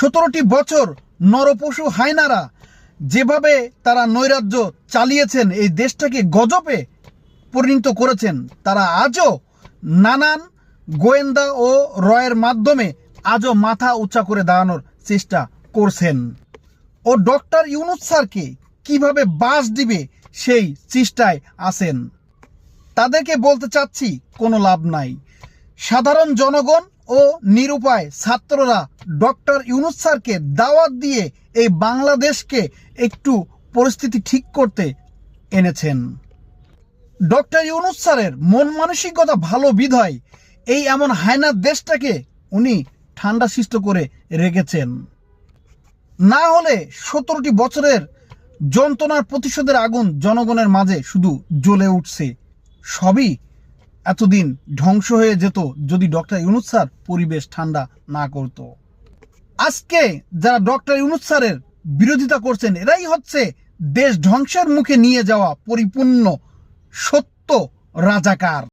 17টি বছর নরপশু হায়নারা যেভাবে তারা নৈরাজ্য চালিয়েছেন, এই দেশটাকে গজবে পরিণত করেছেন, তারা আজও নানান গোয়েন্দা ও রয়ের মাধ্যমে আজও মাথা উঁচা করে দাঁড়ানোর চেষ্টা করছেন। ও ডক্টর ইউনূস স্যারকে কিভাবে বাস দিবে সেই চেষ্টায় আছেন। তাদেরকে বলতে চাচ্ছি, কোনো লাভ নাই। সাধারণ জনগণ ও নিরুপায় ছাত্ররা ডক্টর ইউনূস স্যারকে দাওয়াত দিয়ে এই বাংলাদেশকে একটু পরিস্থিতি ঠিক করতে এনেছেন। ডক্টর ইউনূস স্যারের মন মানসিকতা ভালো বিধায় এই এমন হায়নার দেশটাকে উনি ঠান্ডা শিষ্ট করে রেখেছেন। না হলে 17টি বছরের যন্ত্রণার প্রতিশোধের আগুন জনগণের মাঝে শুধু জ্বলে উঠছে। সবই এতদিন ধ্বংস হয়ে যেত যদি ডক্টর ইউনূস স্যার পরিবেশ ঠান্ডা না করত। আজকে যারা ডক্টর ইউনূস স্যারের বিরোধিতা করছেন, এরাই হচ্ছে দেশ ধ্বংসের মুখে নিয়ে যাওয়া পরিপূর্ণ সত্য রাজাকার।